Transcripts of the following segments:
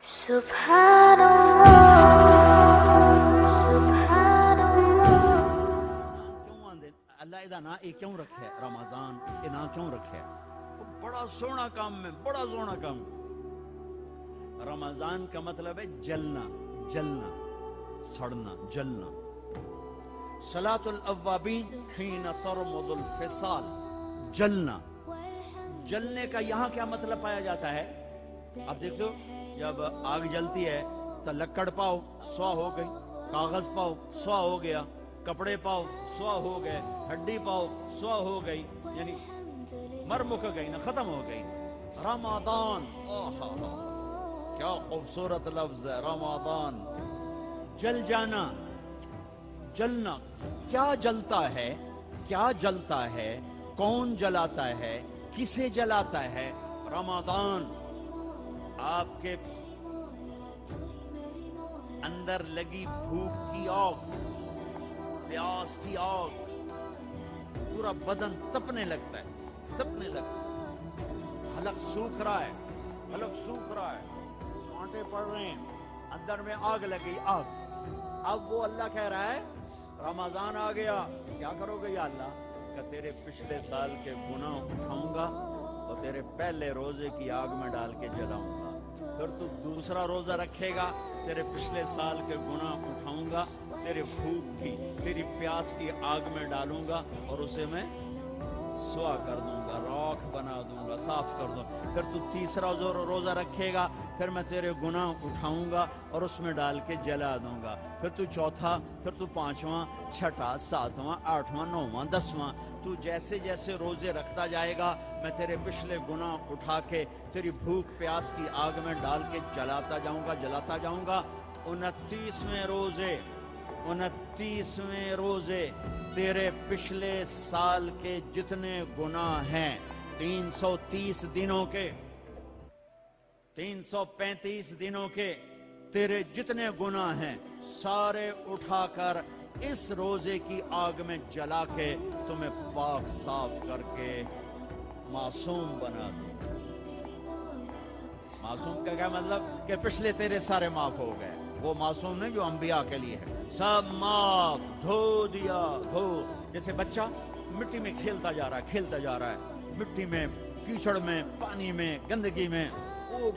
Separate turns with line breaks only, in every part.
اللہ دا نا یہ کیوں رکھے رمضان یہ نا کیوں رکھے بڑا سونا کام ہے بڑا سونا کام رمضان کا مطلب ہے جلنا جلنا سڑنا جلنا صلاۃ الاوابین حین ترمد الفصال جلنا جلنے کا یہاں کیا مطلب پایا جاتا ہے اب دیکھ لو جب آگ جلتی ہے تو لکڑ پاؤ سوا ہو گئی کاغذ پاؤ سوا ہو گیا کپڑے پاؤ سوا ہو گئے ہڈی پاؤ سوا ہو گئی یعنی مر مک گئی نا ختم ہو گئی رمضان کیا خوبصورت لفظ ہے رمضان جل جانا جلنا کیا جلتا ہے کیا جلتا ہے کون جلاتا ہے کسے جلاتا ہے رمضان آپ کے اندر لگی بھوک کی آگ پیاس کی آگ پورا بدن تپنے لگتا ہے تپنے لگتا ہے حلق سوکھ رہا ہے حلق سوکھ رہا ہے کانٹے پڑ رہے ہیں اندر میں آگ لگی آگ اب وہ اللہ کہہ رہا ہے رمضان آ گیا کیا کرو گے یا اللہ کہ تیرے پچھلے سال کے گناہ اٹھاؤں گا اور تیرے پہلے روزے کی آگ میں ڈال کے جلاؤں گا پھر تو دوسرا روزہ رکھے گا تیرے پچھلے سال کے گناہ اٹھاؤں گا تیرے بھوک کی تیری پیاس کی آگ میں ڈالوں گا اور اسے میں سوا کر دوں گا راکھ بنا دوں گا صاف کر دوں پھر تو تیسرا روزہ رکھے گا پھر میں تیرے گناہ اٹھاؤں گا اور اس میں ڈال کے جلا دوں گا پھر تو چوتھا پھر تو پانچواں چھٹا ساتواں آٹھواں نواں دسواں تو جیسے جیسے روزے رکھتا جائے گا میں تیرے پچھلے گناہ اٹھا کے تیری بھوک پیاس کی آگ میں ڈال کے جلاتا جاؤں گا 29ویں روزے تیرے پچھلے سال کے جتنے گناہ ہیں 330 دنوں کے 335 دنوں کے تیرے جتنے گناہ ہیں سارے اٹھا کر اس روزے کی آگ میں جلا کے تمہیں پاک صاف کر کے معصوم بنا دوں معصوم کا کیا مطلب کہ پچھلے تیرے سارے معاف ہو گئے وہ معصوم نہیں جو انبیاء کے لیے ہے سب معاف دھو دیا دھو جیسے بچہ مٹی میں کھیلتا جا رہا ہے مٹی میں کیچڑ میں پانی میں گندگی میں وہ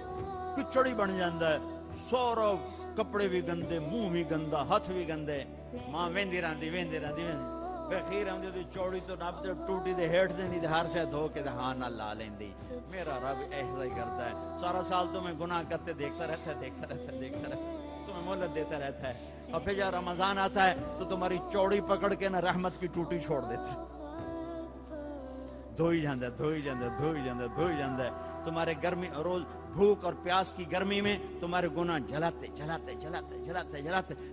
کچڑی بن جاتا ہے سورا کپڑے بھی گندے منہ بھی گندا ہاتھ بھی گندے ماں ویندی رہندی بخیر ہم دی چوڑی تو نب تے ٹوٹی دے ہیٹھ دیندی تے ہر شے دھو کے تے ہاں نہ لا لیندی میرا رب ایسا ہی کرتا ہے سارا سال تو میں گناہ کرتے دیکھتا رہتا ہے تمہیں مہلت دیتا رہتا ہے اور پھر جب رمضان آتا ہے تو تمہاری چوڑی پکڑ کے نہ رحمت کی ٹوٹی چھوڑ دیتا ہے دھوئی جاندہ ہے تمہارے گرمی روز بھوک اور پیاس کی گرمی میں تمہارے گناہ جلاتے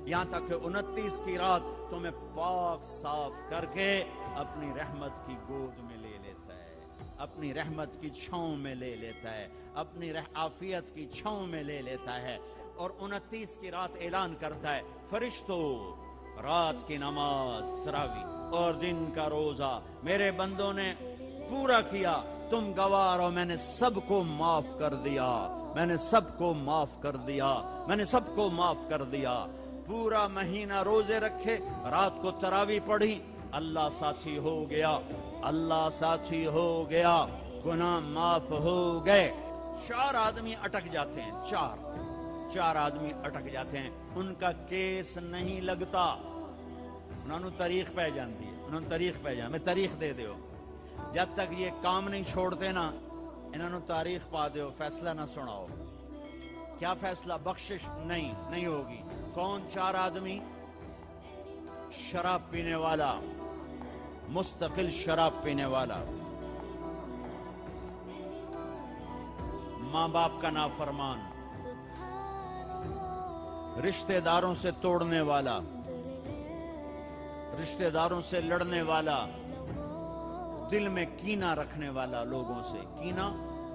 یہاں تک کہ 29 کی رات تمہیں پاک صاف کر کے اپنی رحمت کی گود میں لے لیتا ہے اپنی رحمت کی چھاؤں میں لے لیتا ہے اپنی عافیت کی چھاؤں میں لے لیتا ہے اور 29 کی رات اعلان کرتا ہے فرشتوں رات کی نماز تراویح اور دن کا روزہ میرے بندوں نے پورا کیا تم گوار ہو میں نے سب کو معاف کر دیا پورا مہینہ روزے رکھے رات کو تراویح پڑھی اللہ ساتھی ہو گیا گناہ معاف ہو گئے 4 آدمی اٹک جاتے ہیں 4 آدمی اٹک جاتے ہیں ان کا کیس نہیں لگتا انہوں نے تاریخ پہ جاندی ہے میں تاریخ دے دیو جب تک یہ کام نہیں چھوڑتے نا انہوں نے تاریخ پا دیو فیصلہ نہ سناؤ کیا فیصلہ بخشش نہیں ہوگی کون 4 آدمی شراب پینے والا مستقل شراب پینے والا ماں باپ کا نافرمان رشتہ داروں سے توڑنے والا رشتہ داروں سے لڑنے والا دل میں کینہ رکھنے والا لوگوں سے کینہ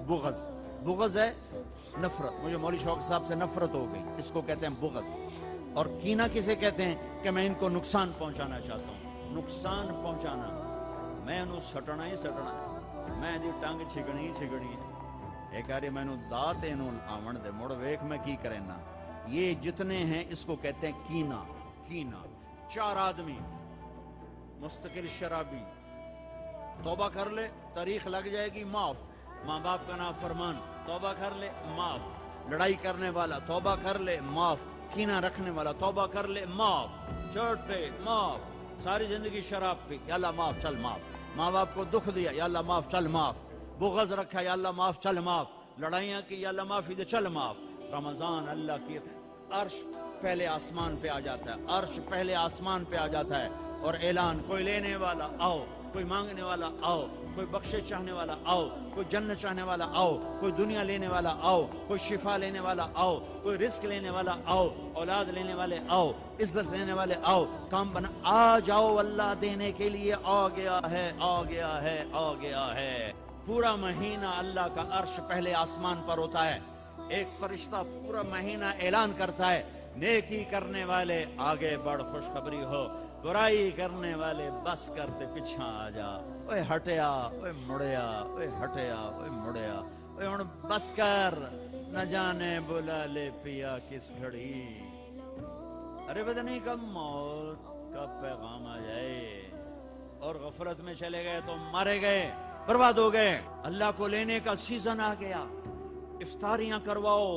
بغض ہے نفرت مجھے مولوی شوق صاحب سے نفرت ہو گئی اس کو کہتے ہیں بغض اور کینہ کسے کہتے ہیں کہ میں ان کو نقصان پہنچانا چاہتا ہوں نقصان پہنچانا میں انہوں سٹنا ہی میں دی ٹانگ چھگڑی ایک آری میں داتے نو آمن دے مڑ ویک میں کی کرنا. یہ جتنے ہیں اس کو کہتے ہیں کینا. کینا 4 آدمی مستقل شرابی توبہ کر لے تاریخ لگ جائے گی معاف. ماں باپ کا نام فرمان توبہ کر لے معاف. لڑائی کرنے والا توبہ کر لے معاف. کینا رکھنے والا توبہ کر لے معاف. چھوٹے معاف. ساری زندگی شراب پی یا اللہ معاف چل معاف. ماں باپ کو دکھ دیا یا اللہ معاف چل معاف. بغض رکھا یا اللہ معاف چل معاف. لڑائیاں کی یا اللہ معافی دے چل معاف. رمضان اللہ کی عرش پہلے آسمان پہ آ جاتا ہے. عرش پہلے آسمان پہ آ جاتا ہے اور اعلان کوئی لینے والا آؤ, کوئی مانگنے والا آؤ, کوئی بخشش چاہنے والا آؤ, کوئی جنت چاہنے والا آؤ, کوئی دنیا لینے والا آؤ, کوئی شفا لینے والا آؤ, کوئی رزق لینے والا آؤ, اولاد لینے والے آؤ, عزت لینے والے آؤ, کام بنا آ جاؤ. اللہ دینے کے لیے آ گیا ہے, آ گیا ہے, آ گیا ہے. پورا مہینہ اللہ کا عرش پہلے آسمان پر ہوتا ہے. ایک فرشتہ پورا مہینہ اعلان کرتا ہے نیکی کرنے والے آگے بڑھ خوشخبری ہو, برائی کرنے والے بس کرتے پیچھا آ جا. اوے ہٹیا, اوے مڑیا, اوے ہٹیا, اوے مڑیا, اوے ہن بس کر, نہ جانے بلا لے پیا کس گھڑی. ارے پتہ نہیں کب موت کا پیغام آ جائے اور غفلت میں چلے گئے تو مارے گئے, برباد ہو گئے. اللہ کو لینے کا سیزن آ گیا. افطاریاں کرواؤ,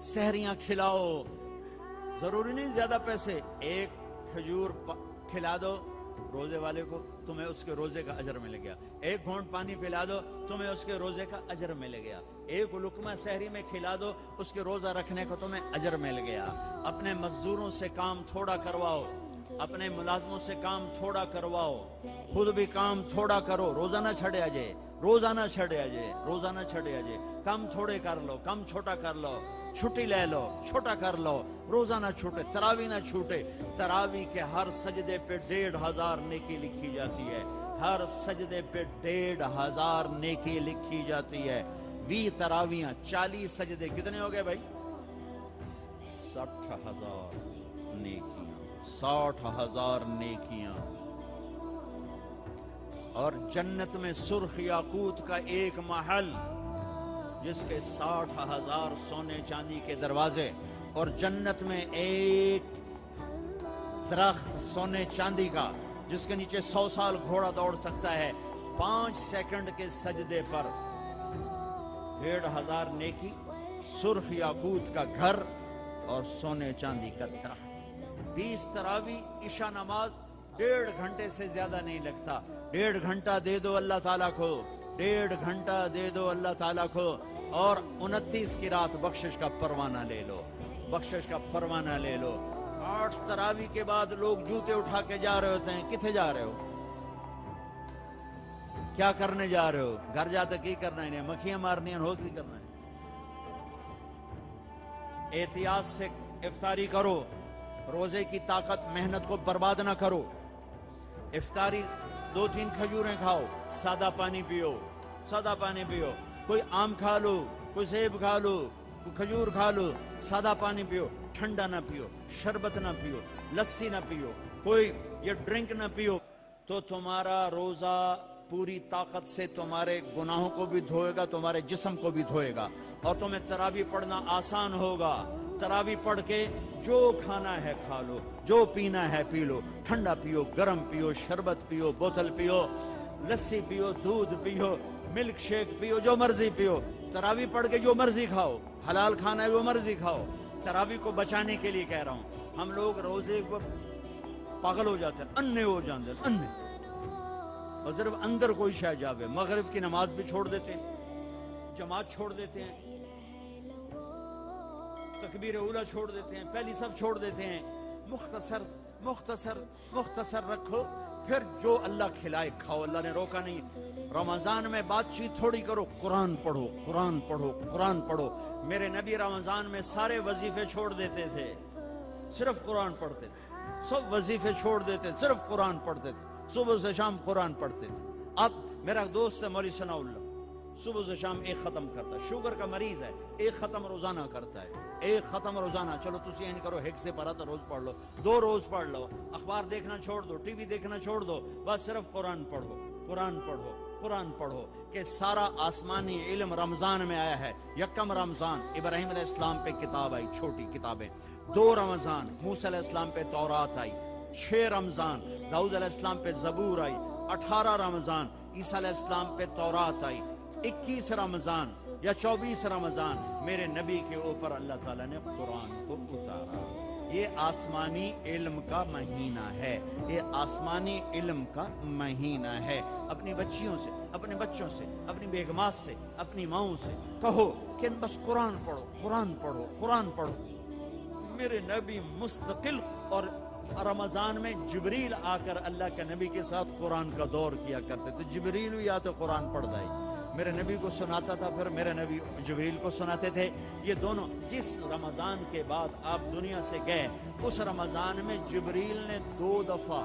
سحریاں کھلاؤ. ضروری نہیں زیادہ پیسے, ایک کھجور کھلا دو روزے والے کو, تمہیں اس کے روزے کا اجر مل گیا. ایک گھونٹ پانی پلا دو, تمہیں اس کے روزے کا اجر مل گیا. ایک لقمہ سحری میں کھلا دو, اس کے روزہ رکھنے کو تمہیں اجر مل گیا. اپنے مزدوروں سے کام تھوڑا کرواؤ, اپنے ملازموں سے کام تھوڑا کرواؤ, خود بھی کام تھوڑا کرو. روزہ نہ چھڑے آجے, روزہ نہ چھڑے آجے, روزہ نہ چھڑے آجے. کم تھوڑے کر لو, کم چھوٹا کر لو, چھٹی لے لو, چھوٹا کر لو. روزہ نہ چھوٹے, تراوی نہ چھوٹے. تراوی کے ہر سجدے پہ 1500 نیکی لکھی جاتی ہے. ہر سجدے پہ 1500 نیکی لکھی جاتی ہے. 20 تراویاں 40 سجدے کتنے ہو گئے بھائی؟ 60,000 نیکیاں, 60,000 نیکیاں. اور جنت میں سرخ یاقوت کا ایک محل جس کے 60,000 سونے چاندی کے دروازے, اور جنت میں ایک درخت سونے چاندی کا جس کے نیچے 100 سال گھوڑا دوڑ سکتا ہے. 5 سیکنڈ کے سجدے پر 1500 نیکی, سرخ یاقوت کا گھر اور سونے چاندی کا درخت. 20 تراوی, عشاء نماز 1.5 گھنٹے سے زیادہ نہیں لگتا. 1.5 گھنٹہ دے دو اللہ تعالیٰ کو, 1.5 گھنٹہ دے دو اللہ تعالیٰ کو, اور 29 کی رات بخشش کا پروانہ لے لو, بخشش کا پروانہ لے لو. 8 تراوی کے بعد لوگ جوتے اٹھا کے جا رہے ہوتے ہیں. کتنے جا رہے ہو؟ کیا کرنے جا رہے ہو؟ گھر جاتے کی کرنا ہے, مکھیاں مارنی ہیں, ہو کی کرنا ہے. احتیاط سے افطاری کرو. روزے کی طاقت محنت کو برباد نہ کرو. افطاری 2-3 کھجوریں کھاؤ, سادہ پانی پیو, سادہ پانی پیو. کوئی آم کھا لو, کوئی سیب کھا لو, کوئی کھجور کھا لو, سادہ پانی پیو. ٹھنڈا نہ پیو, شربت نہ پیو, لسی نہ پیو, کوئی یہ ڈرنک نہ پیو. تو تمہارا روزہ پوری طاقت سے تمہارے گناہوں کو بھی دھوئے گا, تمہارے جسم کو بھی دھوئے گا, اور تمہیں تراوی پڑھنا آسان ہوگا. تراوی پڑھ کے جو کھانا ہے کھا لو, جو پینا ہے پی لو. ٹھنڈا پیو, گرم پیو, شربت پیو, بوتل پیو, لسی پیو, دودھ پیو, ملک شیک پیو, جو مرضی پیو. تراوی پڑھ کے جو مرضی کھاؤ, حلال کھانا ہے جو مرضی کھاؤ. تراوی کو بچانے کے لیے کہہ رہا ہوں. ہم لوگ روزے کو پاگل ہو جاتے ہیں, انے ہو جاتے ہیں, انے, اور صرف اندر کوئی شے جاوے. مغرب کی نماز بھی چھوڑ دیتے ہیں, جماعت چھوڑ دیتے ہیں, تکبیر اولا چھوڑ دیتے ہیں, پہلی صف چھوڑ دیتے ہیں. مختصر مختصر مختصر رکھو, پھر جو اللہ کھلائے کھاؤ. اللہ نے روکا نہیں. رمضان میں بات چیت تھوڑی کرو, قرآن پڑھو, قرآن پڑھو, قرآن پڑھو. میرے نبی رمضان میں سارے وظیفے چھوڑ دیتے تھے, صرف قرآن پڑھتے تھے. سب وظیفے چھوڑ دیتے, صرف قرآن پڑھتے تھے. صبح سے شام قرآن پڑھتے تھے. اب میرا دوست ہے مولوی ثناء اللہ, صبح سے شام ایک ختم کرتا ہے. شوگر کا مریض ہے, ایک ختم روزانہ کرتا ہے, ایک ختم روزانہ. چلو تسی این کرو, ایک سے پڑھا تو روز پڑھ لو, 2 روز پڑھ لو. اخبار دیکھنا چھوڑ دو, ٹی وی دیکھنا چھوڑ دو, بس صرف قرآن پڑھو, قرآن پڑھو, قرآن پڑھو کہ سارا آسمانی علم رمضان میں آیا ہے. یکم رمضان ابراہیم علیہ السلام پہ کتاب آئی، چھوٹی کتابیں. 2 رمضان موسیٰ علیہ السلام پہ تورات آئی. 6 رمضان داؤد علیہ السلام پہ زبور آئی. 18 رمضان عیسیٰ علیہ السلام پہ تورات آئی. 21 رمضان یا 24 رمضان میرے نبی کے اوپر اللہ تعالیٰ نے قرآن کو اتارا. یہ آسمانی علم کا مہینہ ہے، یہ آسمانی علم کا مہینہ ہے. اپنی بچیوں سے، اپنے بچوں سے، اپنی بیگمات سے، اپنی ماؤں سے کہو کہ بس قرآن پڑھو، قرآن پڑھو، قرآن پڑھو. میرے نبی مستقل، اور رمضان میں جبریل آ کر اللہ کے نبی کے ساتھ قرآن کا دور کیا کرتے. تو جبریل بھی آتے قرآن پڑھ دائی، میرے نبی کو سناتا تھا، پھر میرے نبی جبریل کو سناتے تھے. یہ دونوں جس رمضان کے بعد آپ دنیا سے گئے، اس رمضان میں جبریل نے 2 دفعہ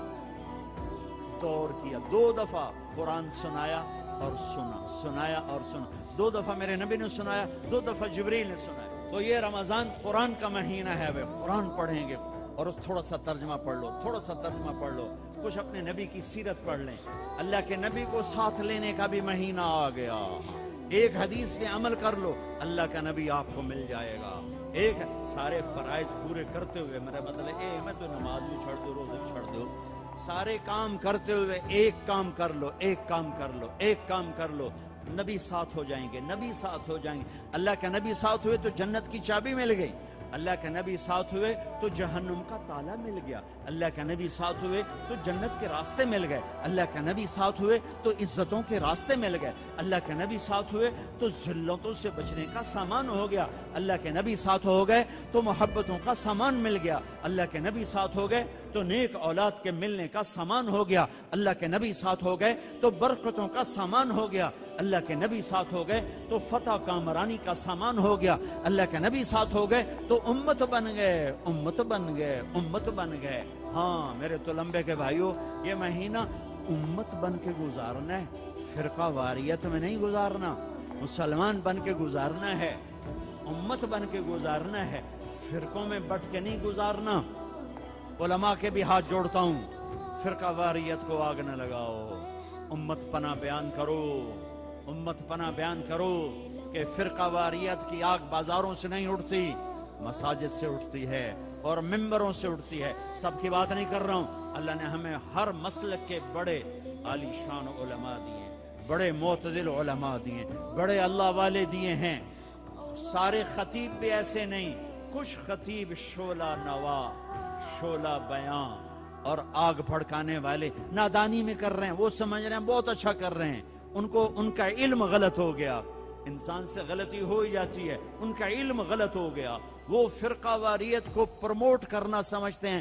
دور کیا، 2 دفعہ قرآن سنایا اور سنا، سنایا اور سنا. 2 دفعہ میرے نبی نے سنایا، 2 دفعہ جبریل نے سنایا. تو یہ رمضان قرآن کا مہینہ ہے. وہ قرآن پڑھیں گے اور تھوڑا سا ترجمہ پڑھ لو، تھوڑا سا ترجمہ پڑھ لو، کچھ اپنے نبی کی سیرت پڑھ لیں. اللہ کے نبی کو ساتھ لینے کا بھی مہینہ آ گیا. ایک حدیث پہ عمل کر لو، اللہ کا نبی آپ کو مل جائے گا. ایک سارے فرائض پورے کرتے ہوئے، میرا مطلب میں تو نماز بھی چھوڑ دو، روزے بھی چھوڑ دو، سارے کام کرتے ہوئے ایک کام کر لو، ایک کام کر لو، ایک کام کر لو. نبی ساتھ ہو جائیں گے، نبی ساتھ ہو جائیں گے. اللہ کے نبی ساتھ ہوئے تو جنت کی چابی مل گئی. اللہ کے نبی ساتھ ہوئے تو جہنم کا تالا مل گیا. اللہ کے نبی ساتھ ہوئے تو جنت کے راستے مل گئے. اللہ کے نبی ساتھ ہوئے تو عزتوں کے راستے مل گئے. اللہ کے نبی ساتھ ہوئے تو ذلتوں سے بچنے کا سامان ہو گیا. اللہ کے نبی ساتھ ہو گئے تو محبتوں کا سامان مل گیا. اللہ کے نبی ساتھ ہو گئے تو نیک اولاد کے ملنے کا سامان ہو گیا. اللہ کے نبی ساتھ ہو گئے تو برکتوں کا سامان ہو گیا. اللہ کے نبی ساتھ ہو گئے تو فتح کامرانی کا سامان ہو گیا. اللہ کے نبی ساتھ ہو گئے تو امت بن گئے، امت بن گئے، امت بن گئے. ہاں میرے تو لمبے کے بھائیوں، یہ مہینہ امت بن کے گزارنا ہے، فرقہ واریت میں نہیں گزارنا. مسلمان بن کے گزارنا ہے، امت بن کے گزارنا ہے، فرقوں میں بٹ کے نہیں گزارنا. علماء کے بھی ہاتھ جوڑتا ہوں، فرقہ واریت کو آگ نہ لگاؤ، امت پناہ بیان کرو، امت پناہ بیان کرو کہ فرقہ واریت کی آگ بازاروں سے نہیں اٹھتی، مساجد سے اٹھتی ہے اور ممبروں سے اٹھتی ہے. سب کی بات نہیں کر رہا ہوں. اللہ نے ہمیں ہر مسلک کے بڑے عالی شان علماء دیے، بڑے معتدل علماء دیے، بڑے اللہ والے دیے ہیں. سارے خطیب بھی ایسے نہیں، کچھ خطیب شعلہ نوا، شعلہ بیان اور آگ بھڑکانے والے نادانی میں کر رہے ہیں. وہ سمجھ رہے ہیں بہت اچھا کر رہے ہیں، ان کا علم غلط ہو گیا. انسان سے غلطی ہو ہی جاتی ہے، ان کا علم غلط ہو گیا. وہ فرقہ واریت کو پروموٹ کرنا سمجھتے ہیں.